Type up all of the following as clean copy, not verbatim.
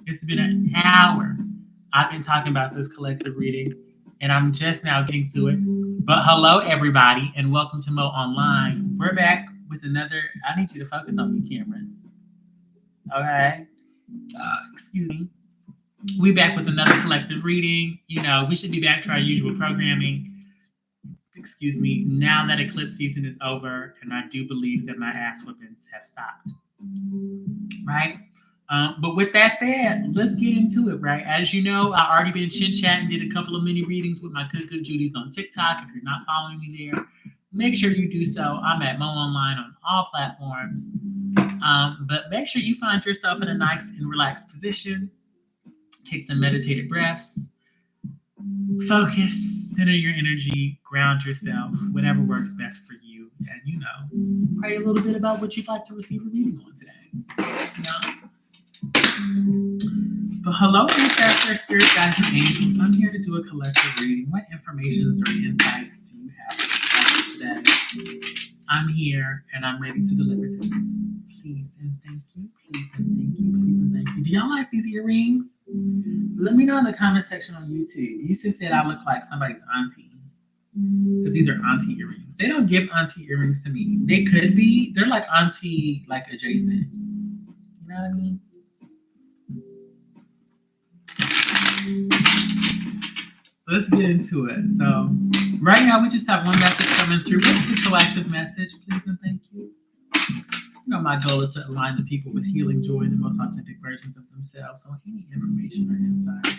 It's been an hour. I've been talking about this collective reading, and I'm just now getting to it. But hello, everybody, and welcome to Mo Online. We're back with another. I need you to focus on me, Cameron. Okay. Excuse me. We back with another collective reading. You know, we should be back to our usual programming. Excuse me. Now that eclipse season is over, and I do believe that my ass whippings have stopped. Right? But with that said, let's get into it, right? As you know, I already been chit chatting, did a couple of mini readings with my good Judies on TikTok. If you're not following me there, make sure you do so. I'm at Mo Online on all platforms. But make sure you find yourself in a nice and relaxed position. Take some meditative breaths. Focus, center your energy, ground yourself, whatever works best for you. And, you know, pray a little bit about what you'd like to receive a reading on today. You know? But hello, ancestors, spirit guides, and angels. I'm here to do a collective reading. What information or insights do you have today? I'm here and I'm ready to deliver them. Please and thank you. Please and thank you. Please and thank you. Do y'all like these earrings? Let me know in the comment section on YouTube. YouTube said I look like somebody's auntie. Because these are auntie earrings. They don't give auntie earrings to me. They could be. They're like auntie, like adjacent. You know what I mean? Let's get into it. So, right now we just have one message coming through. What's the collective message? Please and thank you. You know, my goal is to align the people with healing, joy, and the most authentic versions of themselves. So, any information or insight.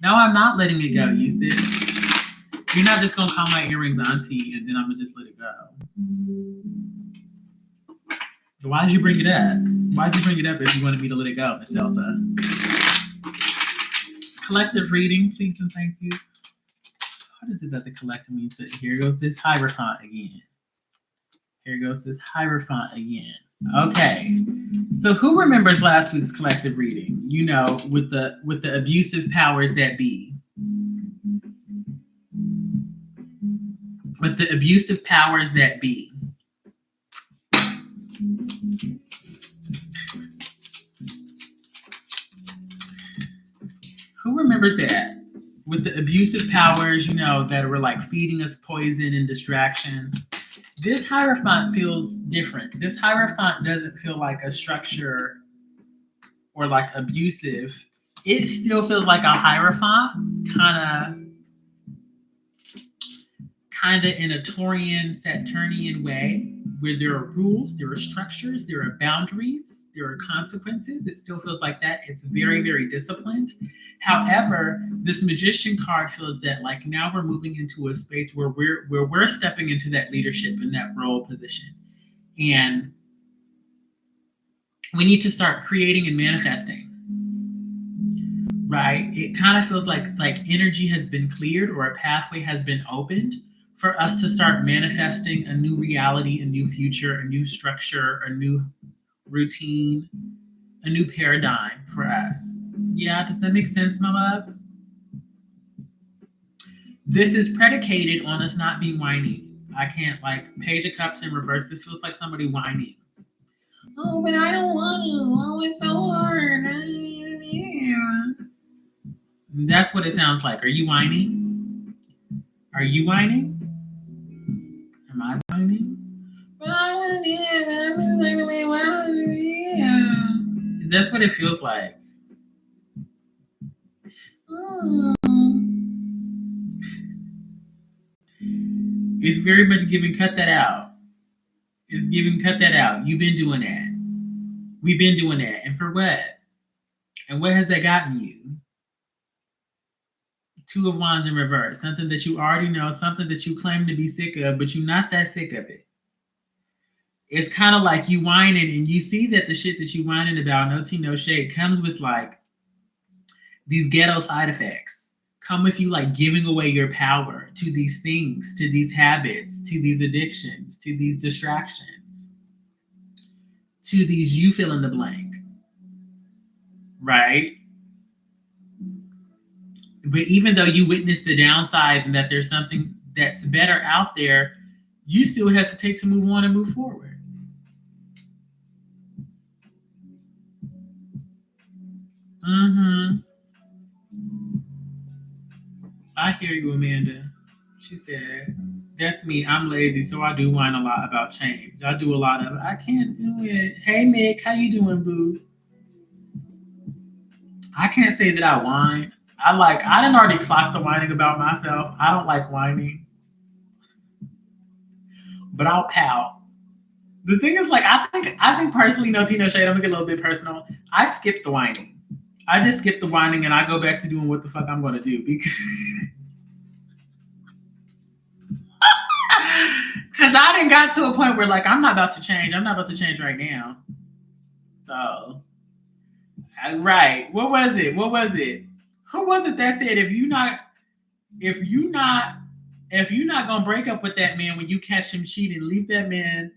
No, I'm not letting it go, Yusuf. You're not just gonna call my earrings auntie and then I'm gonna just let it go. Why'd you bring it up? Why'd you bring it up if you wanted me to let it go, Miss Elsa? Collective reading, please and thank you. What is it that the collective means? Here goes this Hierophant again. Here goes this Hierophant again. Okay. So who remembers last week's collective reading? You know, with the abusive powers that be. With the abusive powers that be. Who remembers that? With the abusive powers, you know, that were like feeding us poison and distraction. This Hierophant feels different. This Hierophant doesn't feel like a structure or like abusive. It still feels like a Hierophant, kind of in a Taurian, Saturnian way, where there are rules, there are structures, there are boundaries, there are consequences. It still feels like that. It's very, very disciplined. However, this Magician card feels that like now we're moving into a space where we're stepping into that leadership in that role position, and we need to start creating and manifesting. Right? It kind of feels like energy has been cleared or a pathway has been opened for us to start manifesting a new reality, a new future, a new structure, a new routine, a new paradigm for us. Yeah, does that make sense, my loves? This is predicated on us not being whiny. I can't, like, Page of Cups in reverse. This feels like somebody whining. Oh, but I don't want to. Oh, it's so hard. That's what it sounds like. Are you whining? Are you whining? Am I whining? That's what it feels like. It's very much giving cut that out. It's giving cut that out. You've been doing that. We've been doing that. And for what? And what has that gotten you? Two of Wands in reverse. Something that you already know, something that you claim to be sick of, but you're not that sick of it. It's kind of like you whining and you see that the shit that you whining about, no tea, no shade, comes with like these ghetto side effects. Come with you like giving away your power to these things, to these habits, to these addictions, to these distractions, to these you fill in the blank. Right? But even though you witness the downsides and that there's something that's better out there, you still hesitate to move on and move forward. I hear you, Amanda. She said, that's me. I'm lazy, so I do whine a lot about change. I do a lot of, I can't do it. Hey, Nick, how you doing, boo? I can't say that I whine. I didn't already clock the whining about myself. I don't like whining, but I'll pout. The thing is, I think personally, no Tino Shade, I'm gonna get a little bit personal. I skip the whining. I just skip the whining and I go back to doing what the fuck I'm gonna do because because I didn't got to a point where like I'm not about to change. I'm not about to change right now. So right, what was it? What was it? Who was it that said if you not if you're not gonna break up with that man when you catch him cheating,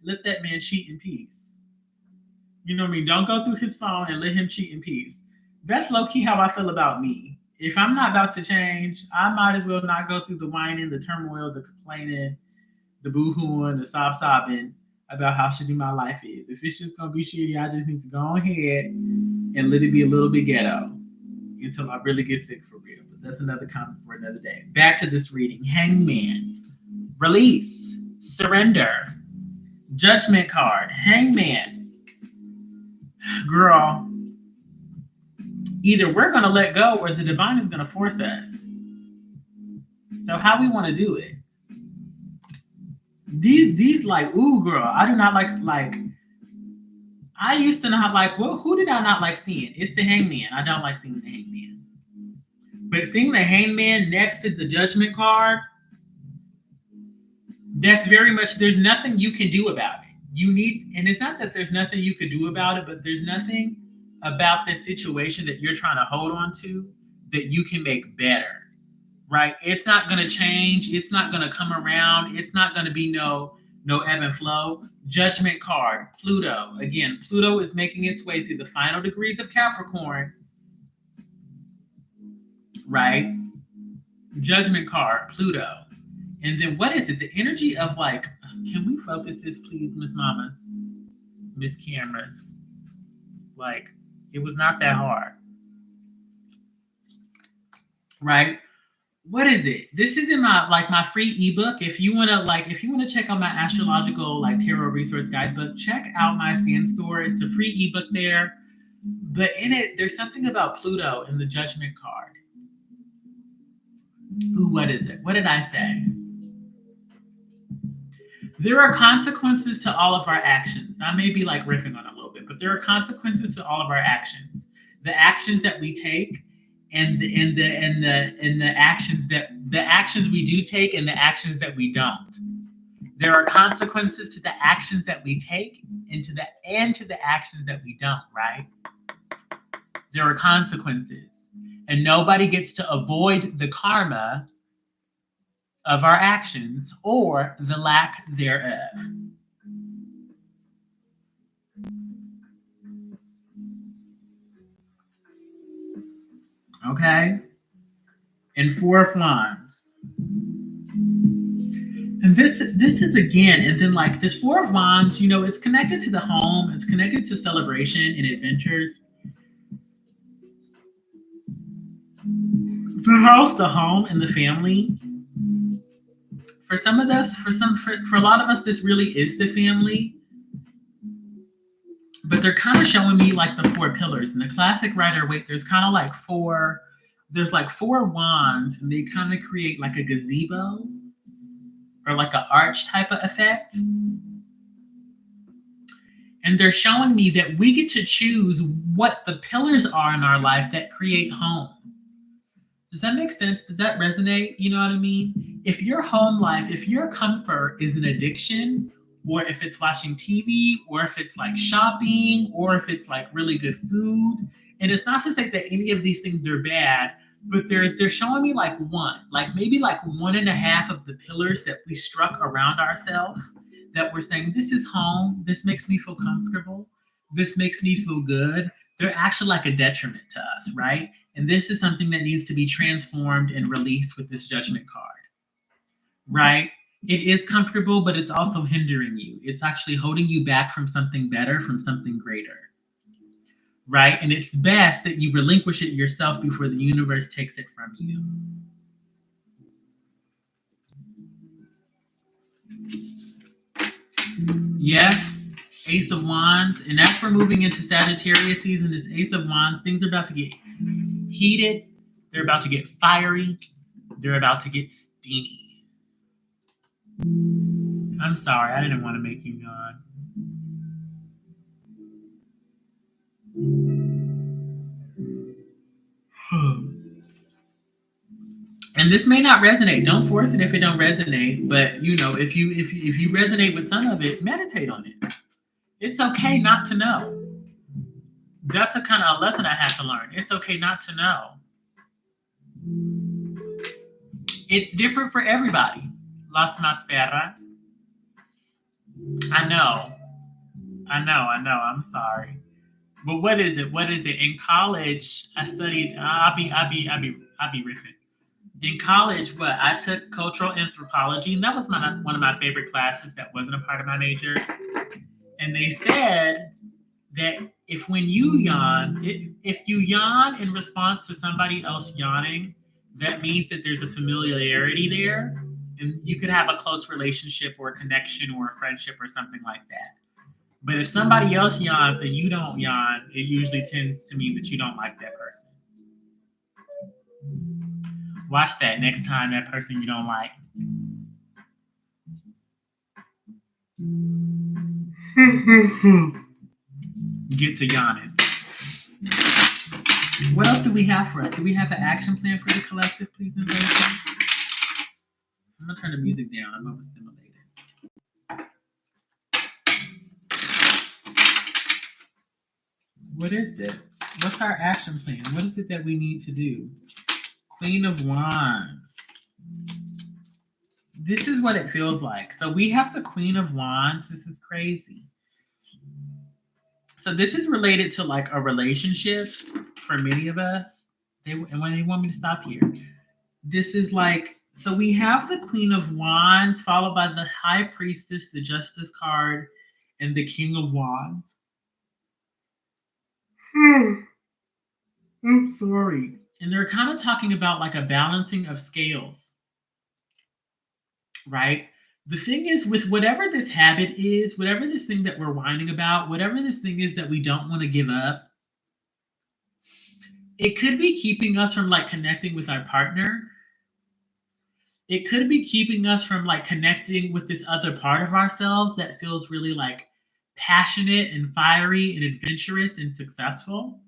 let that man cheat in peace. You know what I mean? Don't go through his phone and let him cheat in peace. That's low key how I feel about me. If I'm not about to change, I might as well not go through the whining, the turmoil, the complaining, the boo-hooing, the sobbing about how shitty my life is. If it's just gonna be shitty, I just need to go ahead and let it be a little bit ghetto until I really get sick for real. But that's another comment for another day. Back to this reading. Hangman. Release. Surrender. Judgment card. Hangman. Girl, either we're gonna let go or the divine is gonna force us. So how we want to do it? These like, ooh girl, I do not like I used to not like, well, who did I not like seeing? It's the hangman. I don't like seeing the hangman. But seeing the hangman next to the judgment card, that's very much, there's nothing you can do about it. And it's not that there's nothing you could do about it, but there's nothing about this situation that you're trying to hold on to that you can make better. Right? It's not gonna change, it's not gonna come around, it's not gonna be no ebb and flow. Judgment card, Pluto. Again, Pluto is making its way through the final degrees of Capricorn, right? Judgment card, Pluto. And then what is it? The energy of like, can we focus this, please, Miss Mamas, Miss Cameras? Like, it was not that hard, right? What is it? This is in my free ebook. If you wanna check out my astrological like tarot resource guidebook, check out my stand store. It's a free ebook there. But in it, there's something about Pluto in the judgment card. Ooh, what is it? What did I say? There are consequences to all of our actions. I may be like riffing on it a little bit, but there are consequences to all of our actions. The actions that we take the actions we do take and the actions that we don't. There are consequences to the actions that we take and to the actions that we don't, right? There are consequences. And nobody gets to avoid the karma of our actions or the lack thereof. Okay? And Four of Wands. And this is again, and then like this Four of Wands, it's connected to the home, it's connected to celebration and adventures. The house, the home, and the family. For some of us, for a lot of us, this really is the family. But they're kind of showing me like the four pillars. In the classic Rider-Waite, there's kind of like there's like four wands, and they kind of create like a gazebo or like an arch type of effect. And they're showing me that we get to choose what the pillars are in our life that create home. Does that make sense? Does that resonate? You know what I mean? If your home life, if your comfort is an addiction, or if it's watching TV, or if it's like shopping, or if it's like really good food, and it's not to say that any of these things are bad, but they're showing me like maybe like one and a half of the pillars that we struck around ourselves that we're saying, this is home, this makes me feel comfortable, this makes me feel good. They're actually like a detriment to us, right? And this is something that needs to be transformed and released with this judgment card, right? It is comfortable, but it's also hindering you. It's actually holding you back from something better, from something greater, right? And it's best that you relinquish it yourself before the universe takes it from you, Yes, Ace of Wands. And as we're moving into Sagittarius season, this Ace of Wands, things are about to get heated. They're about to get fiery. They're about to get steamy. I'm sorry, I didn't want to make you yawn. And this may not resonate. Don't force it if it don't resonate. But if you resonate with some of it, meditate on it. It's okay not to know. That's a kind of a lesson I had to learn. It's okay not to know. It's different for everybody. Las Maspera. I know. I'm sorry. But what is it? In college, I studied. I'll be riffing. In college, what I took cultural anthropology, and that was one of my favorite classes. That wasn't a part of my major. And they said that when you yawn, if you yawn in response to somebody else yawning, that means that there's a familiarity there, and you could have a close relationship or a connection or a friendship or something like that. But if somebody else yawns and you don't yawn, it usually tends to mean that you don't like that person. Watch that next time that person you don't like. Get to yawning. What else do we have for us? Do we have an action plan for the collective, please? I'm going to turn the music down. I'm overstimulated. What is it? What's our action plan? What is it that we need to do? Queen of Wands. This is what it feels like. So we have the Queen of Wands. This is crazy. So this is related to like a relationship for many of us. And when they want me to stop here, this is like, so we have the Queen of Wands followed by the High Priestess, the Justice card, and the King of Wands. I'm sorry. And they're kind of talking about like a balancing of scales, right? The thing is, with whatever this habit is, whatever this thing that we're whining about, whatever this thing is that we don't want to give up, it could be keeping us from like connecting with our partner. It could be keeping us from like connecting with this other part of ourselves that feels really like passionate and fiery and adventurous and successful.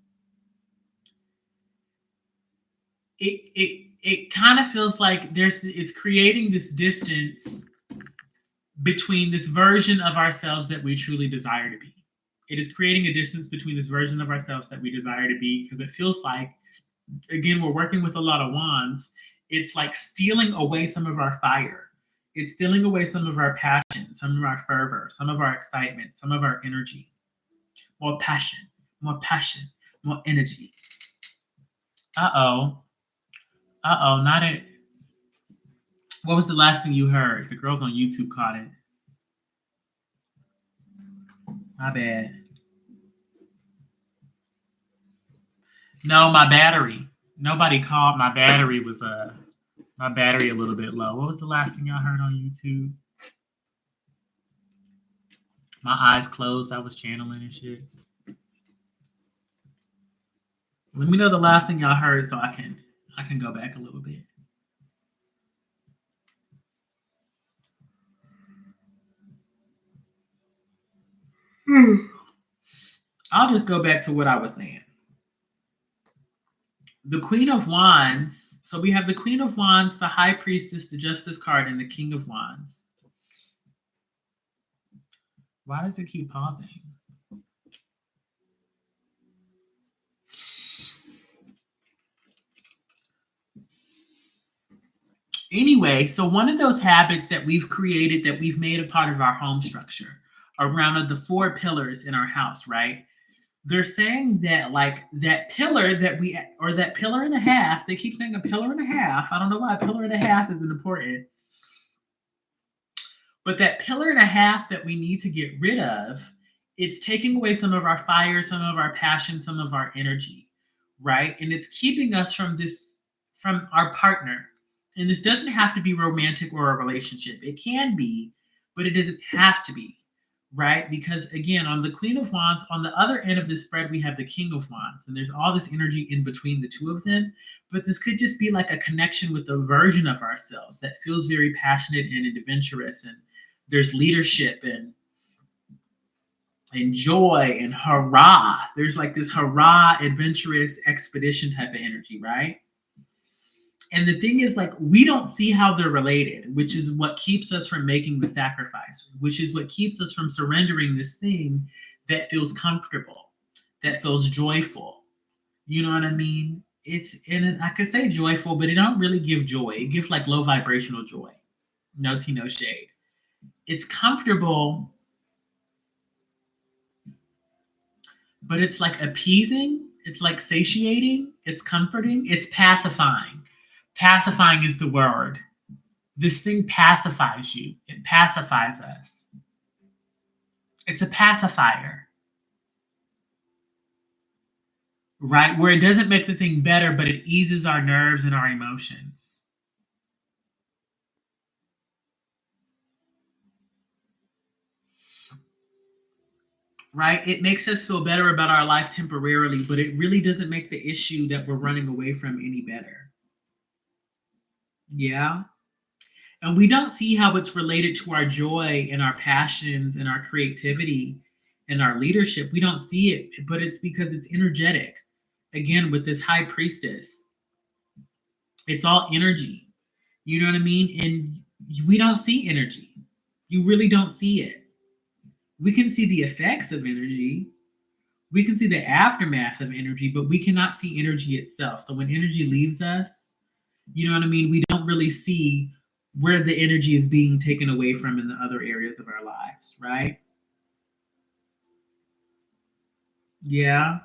It kind of feels like it's creating this distance between this version of ourselves that we truly desire to be. It is creating a distance between this version of ourselves that we desire to be, because it feels like, again, we're working with a lot of wands. It's like stealing away some of our fire. It's stealing away some of our passion, some of our fervor, some of our excitement, some of our energy. More passion, more energy. Uh-oh, not it. What was the last thing you heard? The girls on YouTube caught it. My bad. No, my battery. Nobody called. My battery was a little bit low. What was the last thing y'all heard on YouTube? My eyes closed. I was channeling and shit. Let me know the last thing y'all heard so I can go back a little bit. I'll just go back to what I was saying. The Queen of Wands. So we have the Queen of Wands, the High Priestess, the Justice card, and the King of Wands. Why does it keep pausing? Anyway, so one of those habits that we've created, that we've made a part of our home structure around the 4 pillars in our house, right? They're saying that like that pillar that that pillar and a half, they keep saying a pillar and a half. I don't know why a pillar and a half isn't important. But that pillar and a half that we need to get rid of, it's taking away some of our fire, some of our passion, some of our energy, right? And it's keeping us from our partner. And this doesn't have to be romantic or a relationship. It can be, but it doesn't have to be, right? Because again, on the Queen of Wands, on the other end of this spread, we have the King of Wands, and there's all this energy in between the two of them. But this could just be like a connection with a version of ourselves that feels very passionate and adventurous, and there's leadership and joy and hurrah. There's like this hurrah, adventurous expedition type of energy, right? And the thing is, like, we don't see how they're related, which is what keeps us from making the sacrifice, which is what keeps us from surrendering this thing that feels comfortable, that feels joyful. You know what I mean? And I could say joyful, but it don't really give joy. It gives like low vibrational joy. No tea, no shade. It's comfortable, but it's like appeasing. It's like satiating. It's comforting. It's pacifying. Pacifying is the word. This thing pacifies you. It pacifies us. It's a pacifier, right? Where it doesn't make the thing better, but it eases our nerves and our emotions. Right? It makes us feel better about our life temporarily, but it really doesn't make the issue that we're running away from any better. Yeah. And we don't see how it's related to our joy and our passions and our creativity and our leadership. We don't see it, but it's because it's energetic. Again, with this high priestess, it's all energy. You know what I mean? And we don't see energy. You really don't see it. We can see the effects of energy. We can see the aftermath of energy, but we cannot see energy itself. So when energy leaves us, you know what I mean? We don't really see where the energy is being taken away from in the other areas of our lives, right? Yeah.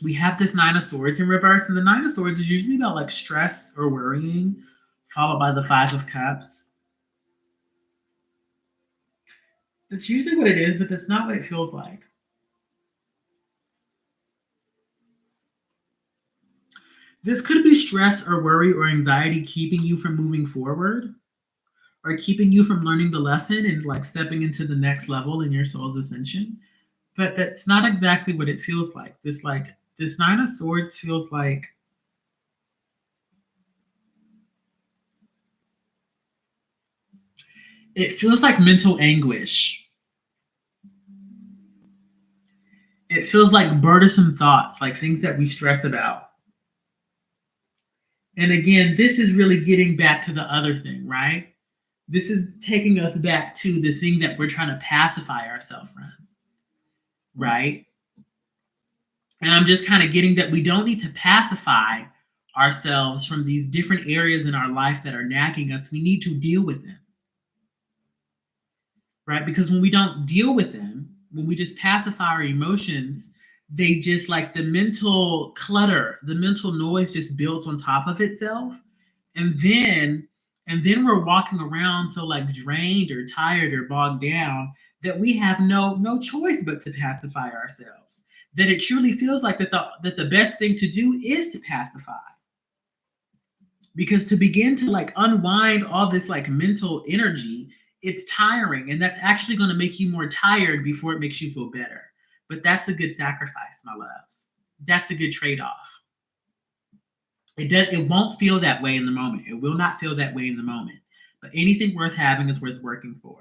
We have this Nine of Swords in reverse, and the Nine of Swords is usually about like stress or worrying, followed by the Five of Cups. That's usually what it is, but that's not what it feels like. This could be stress or worry or anxiety keeping you from moving forward or keeping you from learning the lesson and like stepping into the next level in your soul's ascension. But that's not exactly what it feels like. This Nine of Swords feels like it feels like mental anguish. It feels like burdensome thoughts, like things that we stress about. And again, this is really getting back to the other thing, right? This is taking us back to the thing that we're trying to pacify ourselves from, right? And I'm just kind of getting that we don't need to pacify ourselves from these different areas in our life that are nagging us. We need to deal with them, right? Because when we don't deal with them, when we just pacify our emotions, they just like the mental clutter, the mental noise just builds on top of itself. And then we're walking around so like drained or tired or bogged down that we have no choice but to pacify ourselves. That it truly feels like that the best thing to do is to pacify. Because to begin to like unwind all this like mental energy, it's tiring, and that's actually going to make you more tired before it makes you feel better. But that's a good sacrifice, my loves. That's a good trade-off. It won't feel that way in the moment. It will not feel that way in the moment. But anything worth having is worth working for.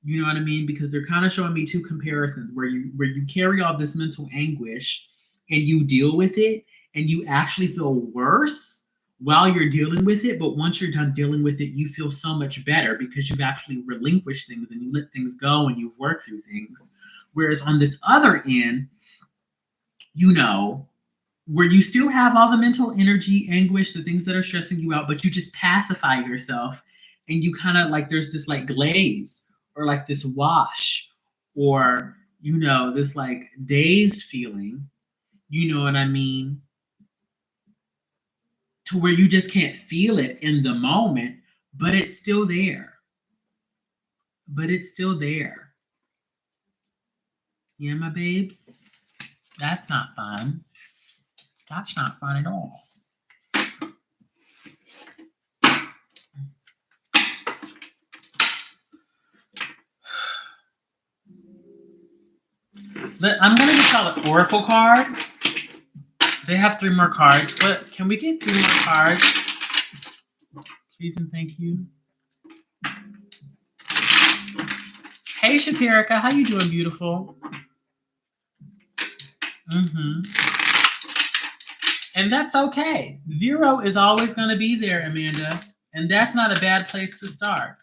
You know what I mean? Because they're kind of showing me two comparisons where you carry all this mental anguish and you deal with it and you actually feel worse while you're dealing with it. But once you're done dealing with it, you feel so much better because you've actually relinquished things and you let things go and you've worked through things. Whereas on this other end, you know, where you still have all the mental energy, anguish, the things that are stressing you out, but you just pacify yourself and you kind of like there's this like glaze or like this wash or you know this like dazed feeling, you know what I mean, to where you just can't feel it in the moment, but it's still there. But it's still there. Yeah, my babes. That's not fun. That's not fun at all. I'm going to get y'all an oracle card. They have 3 more cards. But can we get 3 more cards? Please and thank you. Hey, Shaterika. How you doing, beautiful? And that's okay. 0 is always going to be there, Amanda. And that's not a bad place to start.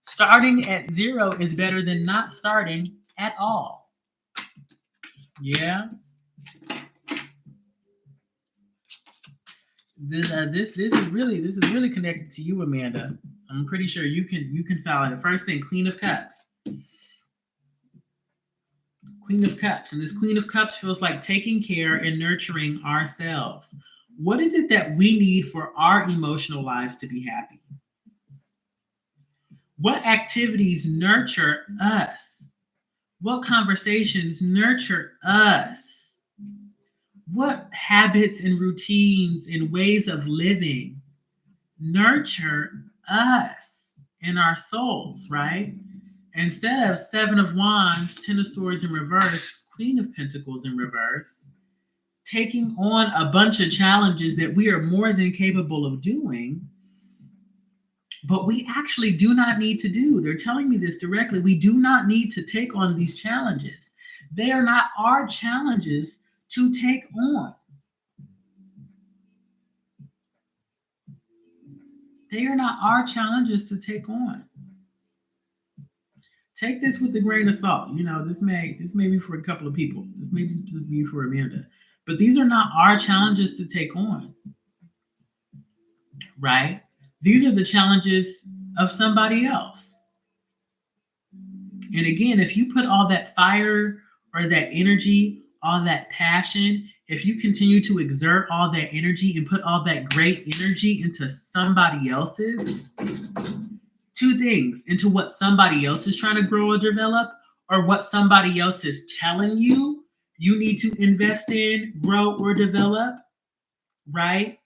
Starting at 0 is better than not starting at all. Yeah. This is really connected to you, Amanda. I'm pretty sure you can follow it. First thing, Queen of Cups. Queen of Cups. And this Queen of Cups feels like taking care and nurturing ourselves. What is it that we need for our emotional lives to be happy? What activities nurture us? What conversations nurture us? What habits and routines and ways of living nurture us in our souls, right? Instead of 7 of Wands, 10 of Swords in reverse, Queen of Pentacles in reverse, taking on a bunch of challenges that we are more than capable of doing, but we actually do not need to do. They're telling me this directly. We do not need to take on these challenges. They are not our challenges to take on. They are not our challenges to take on. Take this with a grain of salt. You know, this may be for a couple of people. This may just be for Amanda. But these are not our challenges to take on. Right? These are the challenges of somebody else. And again, if you put all that fire or that energy, all that passion, if you continue to exert all that energy and put all that great energy into somebody else's, 2 things, into what somebody else is trying to grow or develop, or what somebody else is telling you you need to invest in, grow, or develop, right?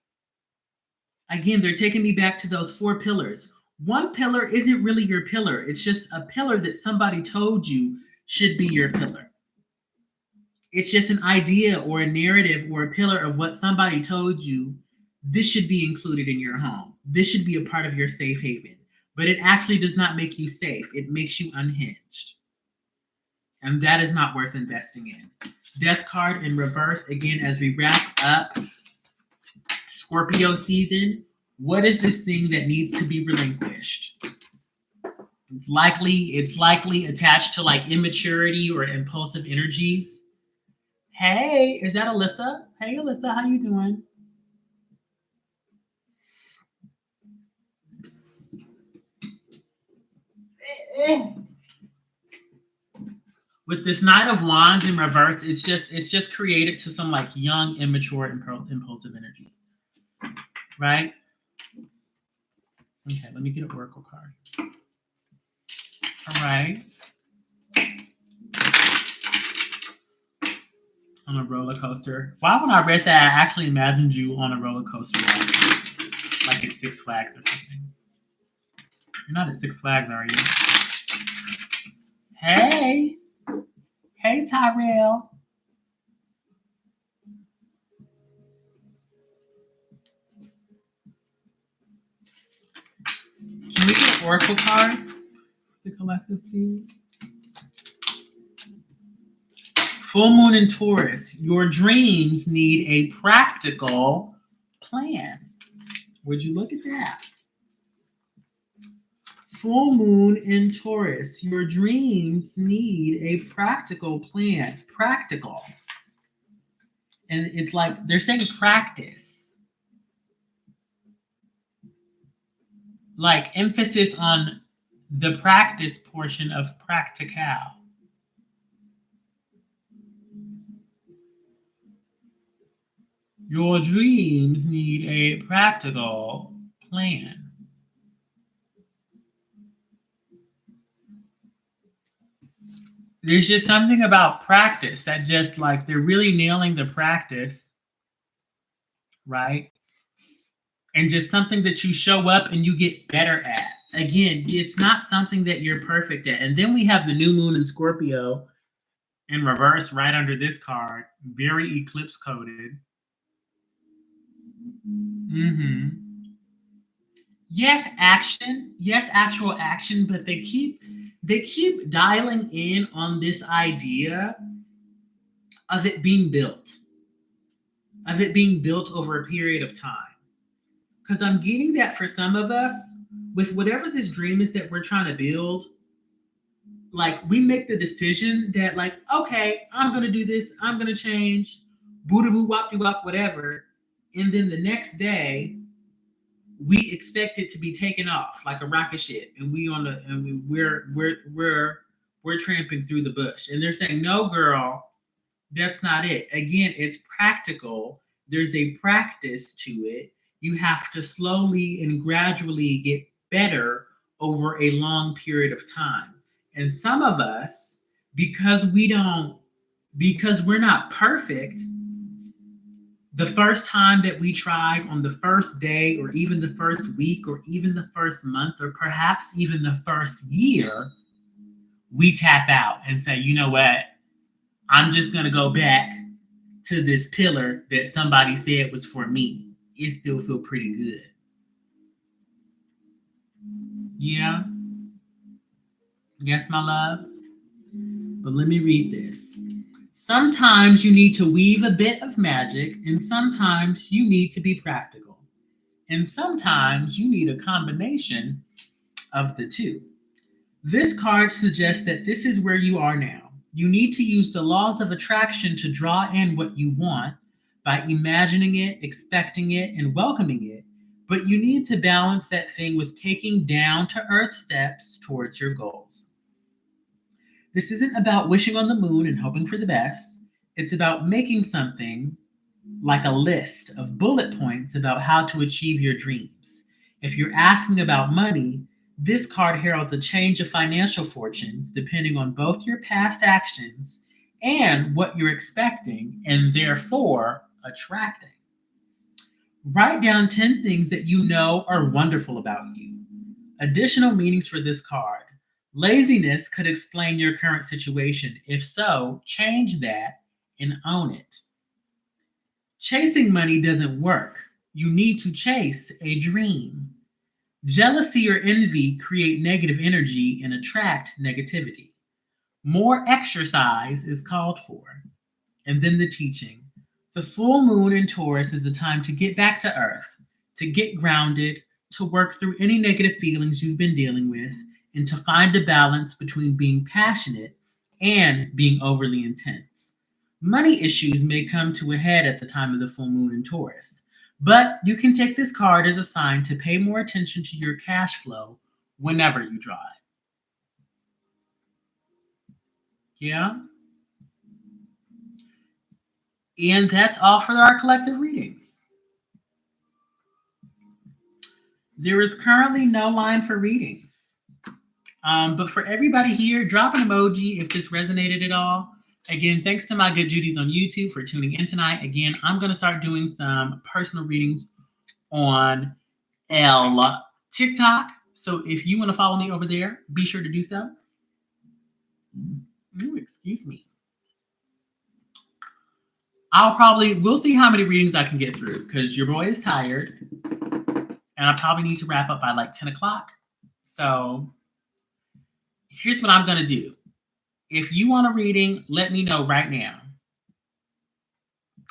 Again, they're taking me back to those 4 pillars. One pillar isn't really your pillar. It's just a pillar that somebody told you should be your pillar. It's just an idea or a narrative or a pillar of what somebody told you this should be included in your home. This should be a part of your safe haven. But it actually does not make you safe. It makes you unhinged. And that is not worth investing in. Death card in reverse. Again, as we wrap up Scorpio season, what is this thing that needs to be relinquished? It's likely attached to like immaturity or impulsive energies. Hey, is that Alyssa? Hey, Alyssa, how you doing? With this Knight of Wands in reverse, it's just created to some like young, immature, impulsive energy, right? Okay, let me get an oracle card. All right. On a roller coaster. Why, when I read that, I actually imagined you on a roller coaster, like at Six Flags or something. You're not at Six Flags, are you? Hey. Hey, Tyrell. Can we get an oracle card? The collective, please. Full moon in Taurus. Your dreams need a practical plan. Would you look at that? Full moon in Taurus. Your dreams need a practical plan. Practical. And it's like they're saying practice. Like emphasis on the practice portion of practical. Your dreams need a practical plan. There's just something about practice that just like they're really nailing the practice, right? And just something that you show up and you get better at. Again, it's not something that you're perfect at. And then we have the new moon in Scorpio. in reverse right under this card. Very eclipse coded. Yes, action. Yes, actual action, but they keep dialing in on this idea of it being built, over a period of time. Because I'm getting that for some of us, with whatever this dream is that we're trying to build, like we make the decision that, like, okay, I'm gonna do this, I'm gonna change, boo boo wop de wop, whatever, and then the next day we expect it to be taken off like a rocket ship, and we're tramping through the bush, and they're saying, no, girl, that's not it. Again, it's practical. There's a practice to it. You have to slowly and gradually get better over a long period of time. And some of us, because we're not perfect, the first time that we tried, on the first day, or even the first week, or even the first month, or perhaps even the first year, we tap out and say, you know what? I'm just going to go back to this pillar that somebody said was for me. It still feel pretty good. Yeah. Yes, my loves. But let me read this. Sometimes you need to weave a bit of magic, and sometimes you need to be practical. And sometimes you need a combination of the two. This card suggests that this is where you are now. You need to use the laws of attraction to draw in what you want by imagining it, expecting it, and welcoming it. But you need to balance that thing with taking down to earth steps towards your goals. This isn't about wishing on the moon and hoping for the best. It's about making something like a list of bullet points about how to achieve your dreams. If you're asking about money, this card heralds a change of financial fortunes depending on both your past actions and what you're expecting and therefore attracting. Write down 10 things that you know are wonderful about you. Additional meanings for this card. Laziness could explain your current situation. If so, change that and own it. Chasing money doesn't work. You need to chase a dream. Jealousy or envy create negative energy and attract negativity. More exercise is called for. And then the teaching. The full moon in Taurus is a time to get back to earth, to get grounded, to work through any negative feelings you've been dealing with, and to find a balance between being passionate and being overly intense. Money issues may come to a head at the time of the full moon in Taurus, but you can take this card as a sign to pay more attention to your cash flow whenever you draw it. Yeah? And that's all for our collective readings. There is currently no line for readings. But for everybody here, drop an emoji if this resonated at all. Again, thanks to my good Judies on YouTube for tuning in tonight. Again, I'm going to start doing some personal readings on TikTok. So if you want to follow me over there, be sure to do so. Ooh, excuse me. We'll see how many readings I can get through, because your boy is tired. And I probably need to wrap up by like 10 o'clock. So here's what I'm going to do. If you want a reading, let me know right now.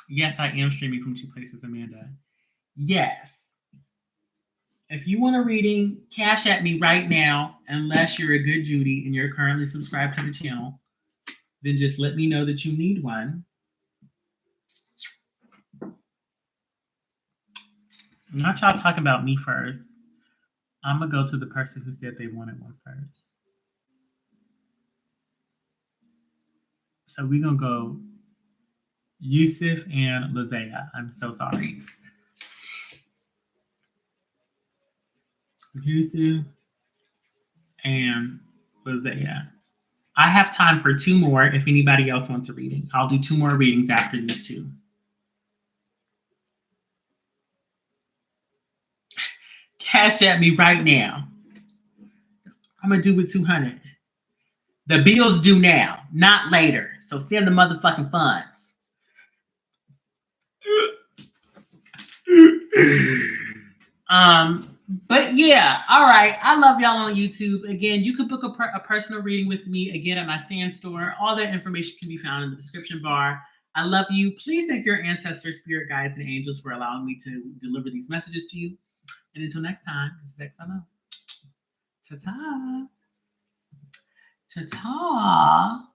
Yes, I am streaming from two places, Amanda. Yes. If you want a reading, cash at me right now, unless you're a good Judy and you're currently subscribed to the channel. Then just let me know that you need one. I'm not y'all talking about me first. I'm going to go to the person who said they wanted one first. So we're going to go Yusuf and Lizea. I'm so sorry. Yusuf and Lizea. I have time for two more if anybody else wants a reading. I'll do two more readings after these two. Cash at me right now. I'm going to do with 200. The bills due now, not later. So send the motherfucking funds. But yeah, all right. I love y'all on YouTube. Again, you could book a personal reading with me again at my stand store. All that information can be found in the description bar. I love you. Please thank your ancestors, spirit guides, and angels for allowing me to deliver these messages to you. And until next time, this is XMO. Ta-ta. Ta-ta.